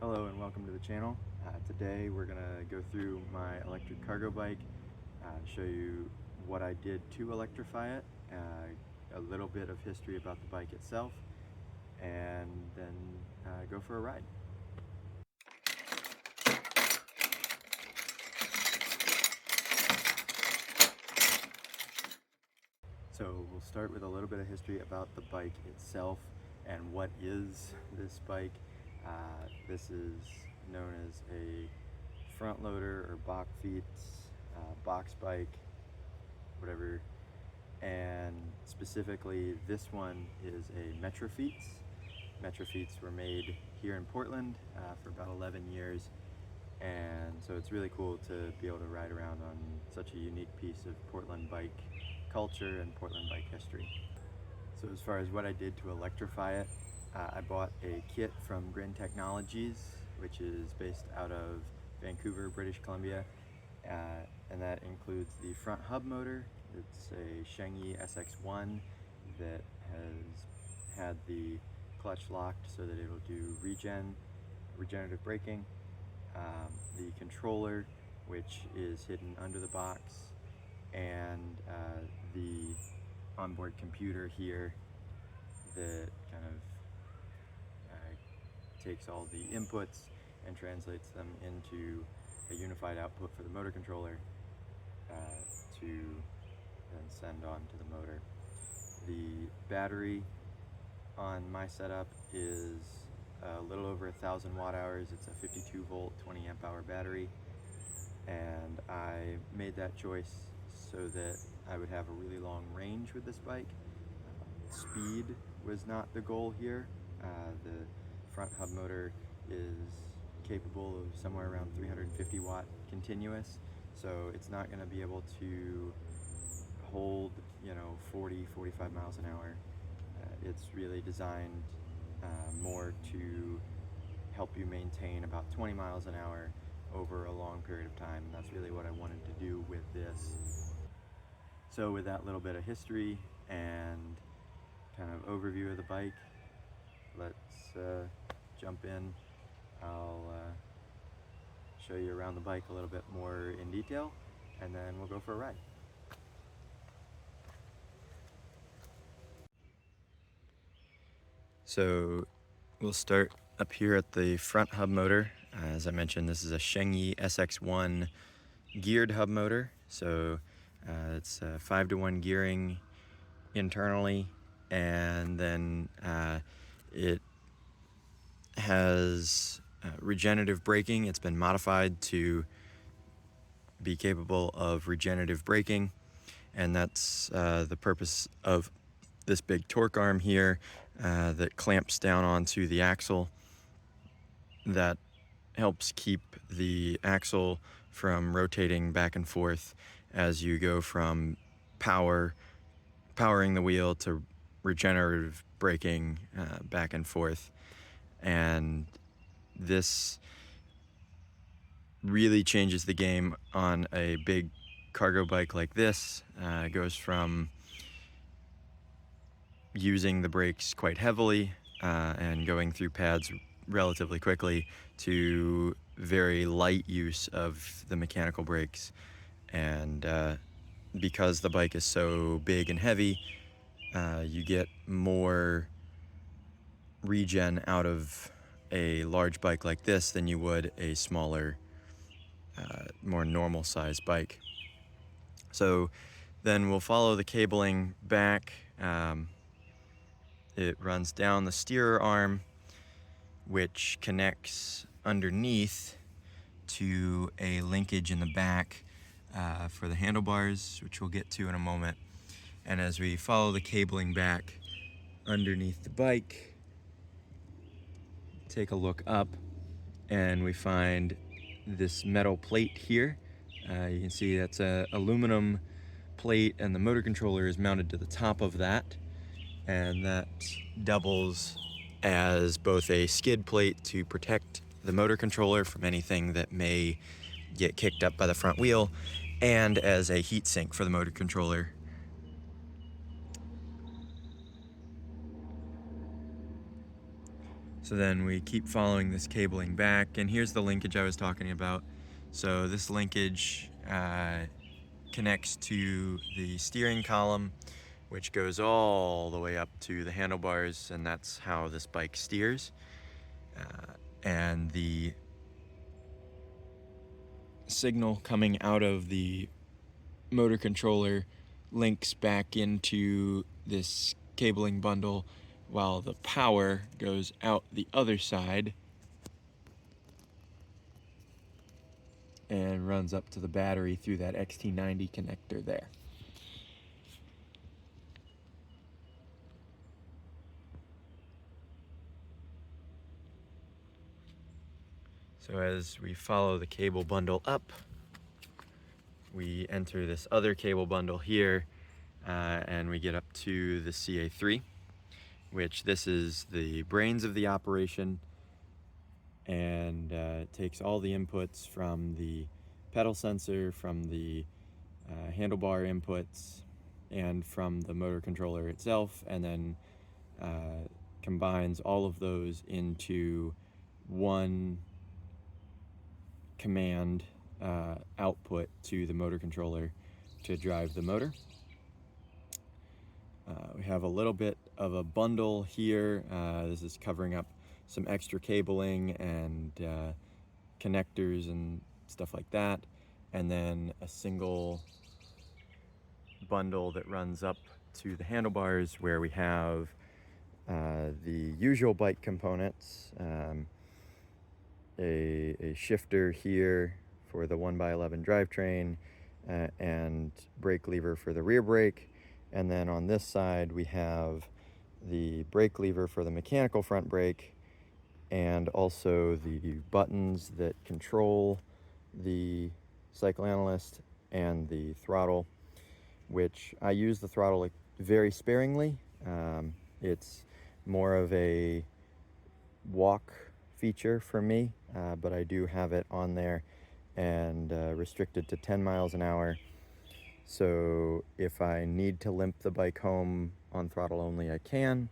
Hello and welcome to the channel. Today we're going to go through my electric cargo bike, show you what I did to electrify it, a little bit of history about the bike itself, and then go for a ride. So we'll start with a little bit of history about the bike itself and what is this bike. This is known as a front loader or Metrofiets, box bike, whatever. And specifically this one is a Metrofiets. Metrofiets were made here in Portland for about 11 years. And so it's really cool to be able to ride around on such a unique piece of Portland bike culture and Portland bike history. So as far as what I did to electrify it, I bought a kit from GRIN Technologies, which is based out of Vancouver, British Columbia, and that includes the front hub motor. It's a Shengyi SX1 that has had the clutch locked so that it'll do regenerative braking. The controller, which is hidden under the box, and the onboard computer here that kind of takes all the inputs and translates them into a unified output for the motor controller to then send on to the motor. The battery on my setup is a little over 1,000 watt hours. It's a 52 volt 20 amp hour battery, and I made that choice so that I would have a really long range with this bike. Speed was not the goal here. The front hub motor is capable of somewhere around 350 watt continuous, so it's not going to be able to hold 40-45 miles an hour. It's really designed more to help you maintain about 20 miles an hour over a long period of time, and that's really what I wanted to do with this. So with that little bit of history and kind of overview of the bike, let's jump in. I'll show you around the bike a little bit more in detail, and then we'll go for a ride. So we'll start up here at the front hub motor. As I mentioned, this is a Shengyi SX1 geared hub motor. So it's 5-to-1 gearing internally, and then it has regenerative braking. It's been modified to be capable of regenerative braking, and that's the purpose of this big torque arm here that clamps down onto the axle that helps keep the axle from rotating back and forth as you go from powering the wheel to regenerative braking back and forth. And this really changes the game on a big cargo bike like this. It goes from using the brakes quite heavily and going through pads relatively quickly to very light use of the mechanical brakes. And because the bike is so big and heavy, you get more regen out of a large bike like this than you would a smaller, more normal sized bike. So then we'll follow the cabling back. It runs down the steerer arm, which connects underneath to a linkage in the back for the handlebars, which we'll get to in a moment. And as we follow the cabling back underneath the bike, take a look up, and we find this metal plate here. You can see that's an aluminum plate, and the motor controller is mounted to the top of that, and that doubles as both a skid plate to protect the motor controller from anything that may get kicked up by the front wheel, and as a heat sink for the motor controller. So then we keep following this cabling back, and here's the linkage I was talking about. So this linkage connects to the steering column, which goes all the way up to the handlebars, and that's how this bike steers. And the signal coming out of the motor controller links back into this cabling bundle, while the power goes out the other side and runs up to the battery through that XT90 connector there. So as we follow the cable bundle up, we enter this other cable bundle here, and we get up to the CA3, which this is the brains of the operation, and takes all the inputs from the pedal sensor, from the handlebar inputs, and from the motor controller itself, and then combines all of those into one command output to the motor controller to drive the motor. We have a little bit of a bundle here. This is covering up some extra cabling and connectors and stuff like that, and then a single bundle that runs up to the handlebars, where we have the usual bike components, a shifter here for the 1x11 drivetrain, and brake lever for the rear brake. And then on this side we have the brake lever for the mechanical front brake, and also the buttons that control the cycle analyst and the throttle, which I use the throttle very sparingly. It's more of a walk feature for me, but I do have it on there and restricted to 10 miles an hour. So if I need to limp the bike home on throttle only, I can,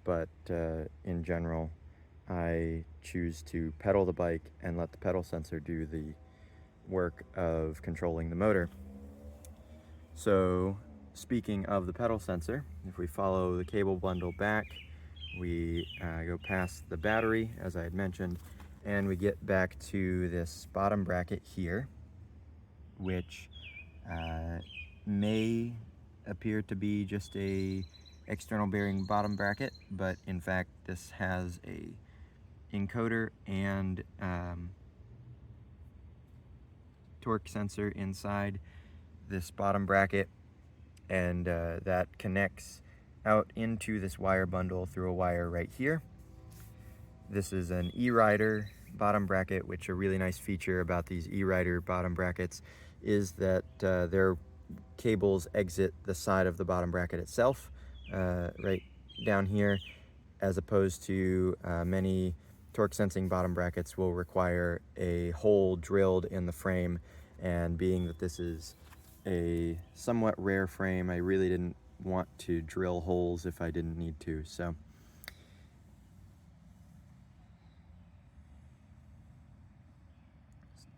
but in general, I choose to pedal the bike and let the pedal sensor do the work of controlling the motor. So speaking of the pedal sensor, if we follow the cable bundle back, we go past the battery, as I had mentioned, and we get back to this bottom bracket here, which may appear to be just a external bearing bottom bracket, but in fact this has a encoder and torque sensor inside this bottom bracket, and that connects out into this wire bundle through a wire right here. This is an e-rider bottom bracket, which a really nice feature about these e-rider bottom brackets is that their cables exit the side of the bottom bracket itself, right down here, as opposed to many torque sensing bottom brackets will require a hole drilled in the frame. And being that this is a somewhat rare frame, I really didn't want to drill holes if I didn't need to. So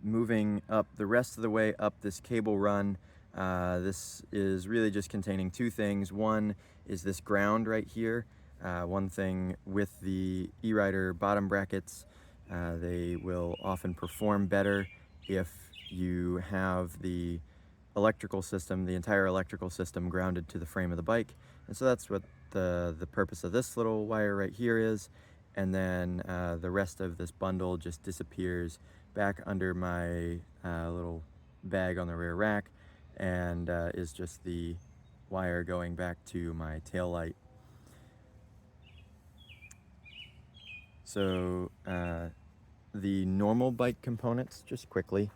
moving up the rest of the way up this cable run, this is really just containing two things. One is this ground right here. One thing with the e-rider bottom brackets, they will often perform better if you have the electrical system, the entire electrical system, grounded to the frame of the bike. And so that's what the purpose of this little wire right here is. And then the rest of this bundle just disappears back under my little bag on the rear rack, and is just the wire going back to my tail light. So the normal bike components, just quickly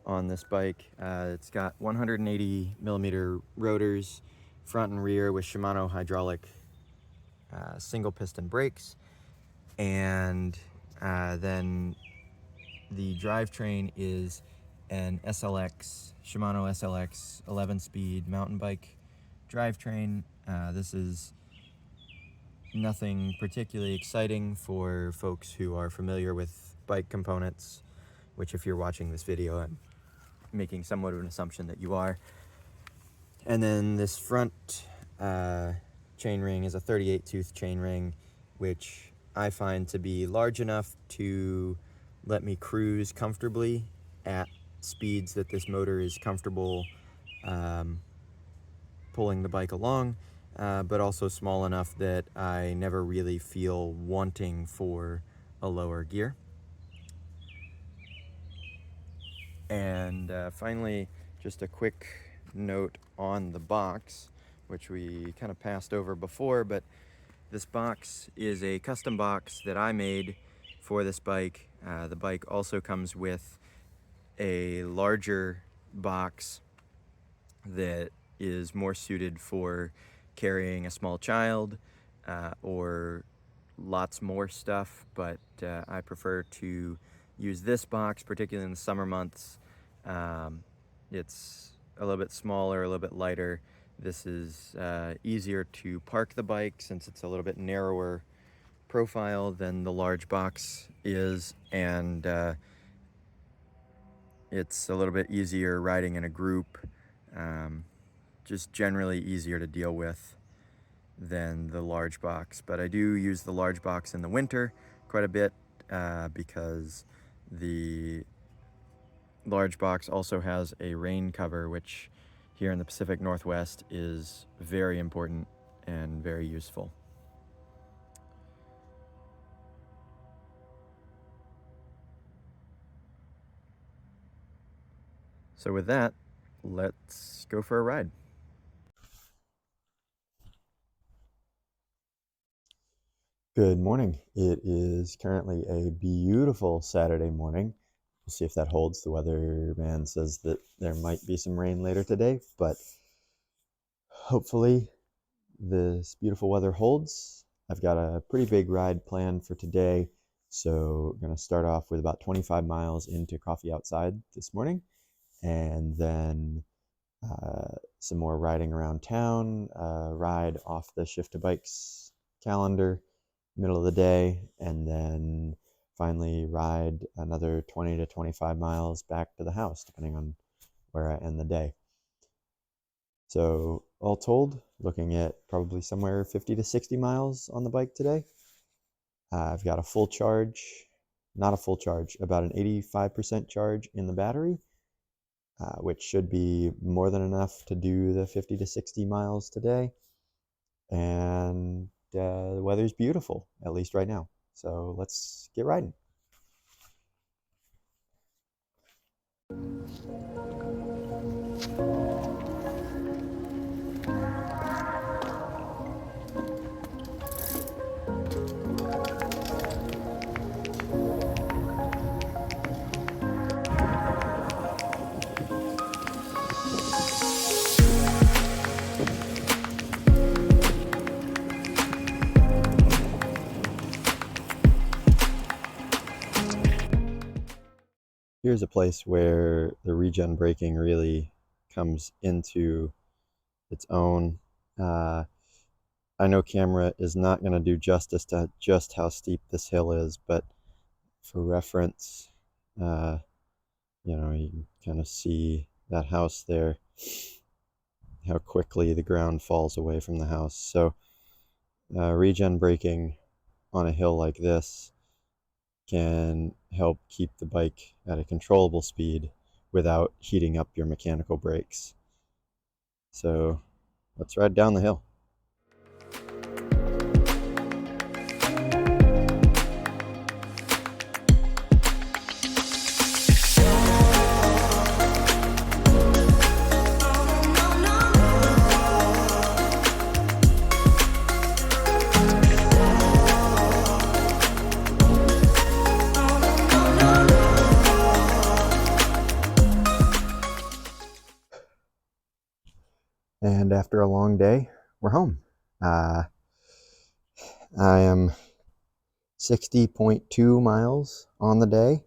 on this bike, it's got 180 millimeter rotors front and rear with Shimano hydraulic single piston brakes, and then the drivetrain is an SLX, Shimano SLX 11-speed mountain bike drivetrain. This is Nothing particularly exciting for folks who are familiar with bike components, which if you're watching this video, I'm making somewhat of an assumption that you are. And then this front chain ring is a 38 tooth chain ring, which I find to be large enough to let me cruise comfortably at speeds that this motor is comfortable pulling the bike along, but also small enough that I never really feel wanting for a lower gear. And finally, just a quick note on the box, which we kind of passed over before, but this box is a custom box that I made for this bike. The bike also comes with a larger box that is more suited for carrying a small child or lots more stuff, but I prefer to use this box, particularly in the summer months. It's a little bit smaller, a little bit lighter. This is easier to park the bike since it's a little bit narrower profile than the large box is, and it's a little bit easier riding in a group, just generally easier to deal with than the large box. But I do use the large box in the winter quite a bit because the large box also has a rain cover, which here in the Pacific Northwest is very important and very useful. So with that, let's go for a ride. Good morning. It is currently a beautiful Saturday morning. We'll see if that holds. The weatherman says that there might be some rain later today, but hopefully this beautiful weather holds. I've got a pretty big ride planned for today, so I'm going to start off with about 25 miles into Coffee Outside this morning, and then some more riding around town, ride off the Shift to Bikes calendar, middle of the day, and then finally ride another 20 to 25 miles back to the house, depending on where I end the day. So all told, looking at probably somewhere 50 to 60 miles on the bike today. I've got a full charge, not a full charge, about an 85% charge in the battery, which should be more than enough to do the 50 to 60 miles today. And the weather's beautiful, at least right now. So let's get riding. Here's a place where the regen braking really comes into its own. I know camera is not going to do justice to just how steep this hill is, but for reference, you know, you can kind of see that house there, how quickly the ground falls away from the house. So regen braking on a hill like this can help keep the bike at a controllable speed without heating up your mechanical brakes. So let's ride down the hill. And after a long day, we're home. I am 60.2 miles on the day,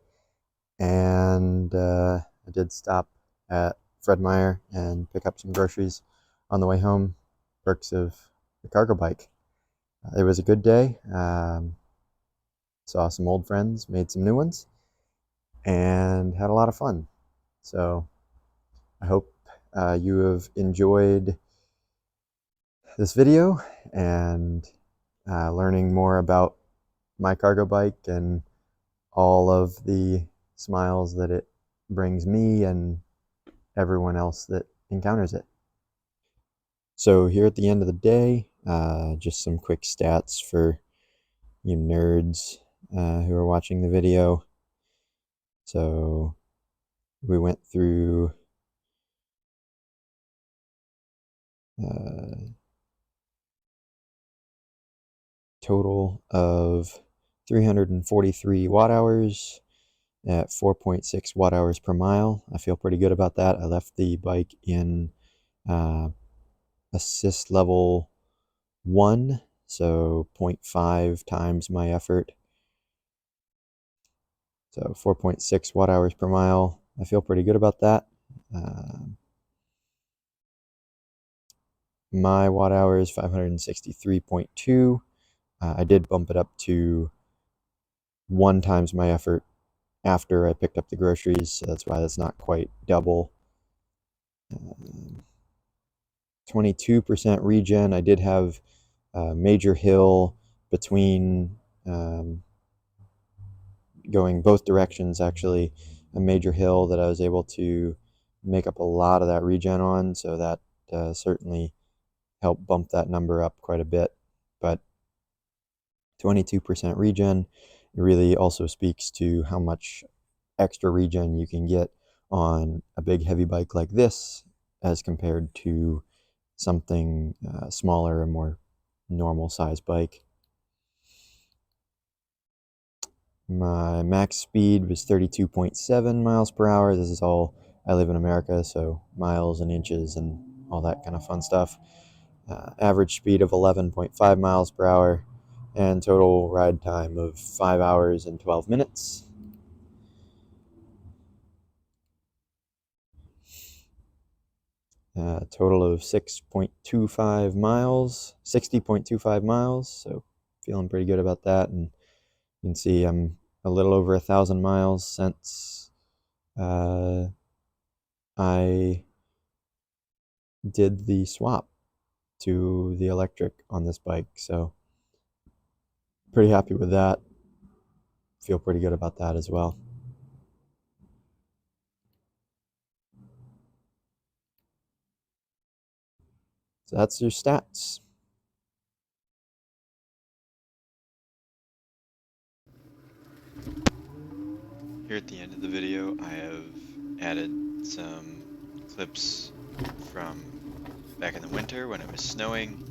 and I did stop at Fred Meyer and pick up some groceries on the way home. Perks of the cargo bike. It was a good day. Saw some old friends, made some new ones, and had a lot of fun. So I hope you have enjoyed this video and learning more about my cargo bike and all of the smiles that it brings me and everyone else that encounters it. So here at the end of the day, just some quick stats for you nerds who are watching the video. So we went through total of 343 watt hours at 4.6 watt hours per mile. I feel pretty good about that. I left the bike in assist level 1, so 0.5 times my effort. So 4.6 watt hours per mile. I feel pretty good about that. My watt hours 563.2. I did bump it up to 1 times my effort after I picked up the groceries, so that's why that's not quite double. 22% regen. I did have a major hill between going both directions, actually, a major hill that I was able to make up a lot of that regen on, so that certainly helped bump that number up quite a bit. But 22% regen really also speaks to how much extra regen you can get on a big heavy bike like this as compared to something smaller, a more normal size bike. My max speed was 32.7 miles per hour. This is all, I live in America, so miles and inches and all that kind of fun stuff. Average speed of 11.5 miles per hour and total ride time of 5 hours and 12 minutes. Total of 6.25 miles, 60.25 miles, so feeling pretty good about that. And you can see I'm a little over 1,000 miles since I did the swap to the electric on this bike, so pretty happy with that. Feel pretty good about that as well. So that's your stats. Here at the end of the video, I have added some clips from back in the winter when it was snowing.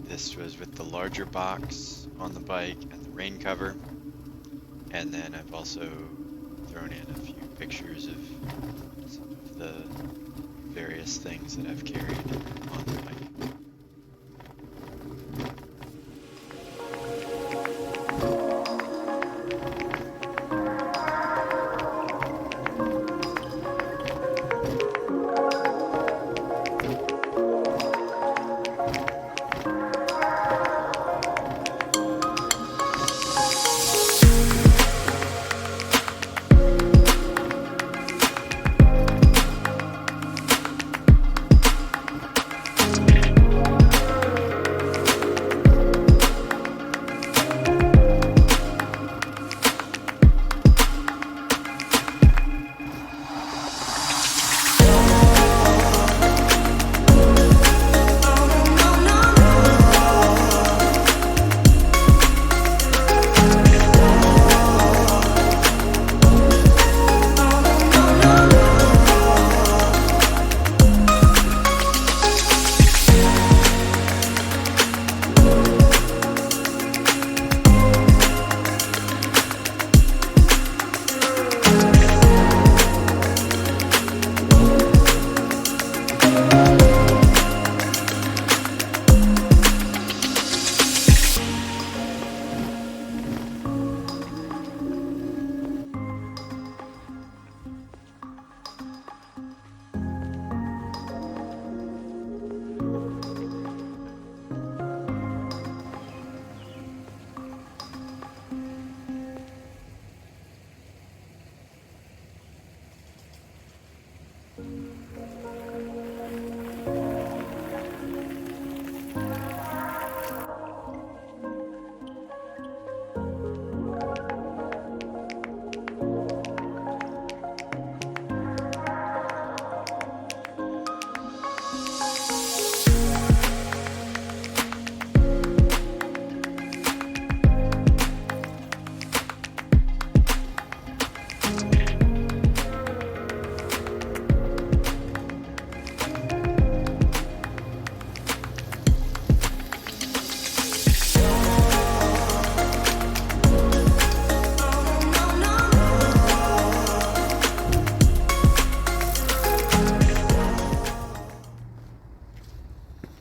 This was with the larger box on the bike and the rain cover. And then I've also thrown in a few pictures of some of the various things that I've carried on the bike.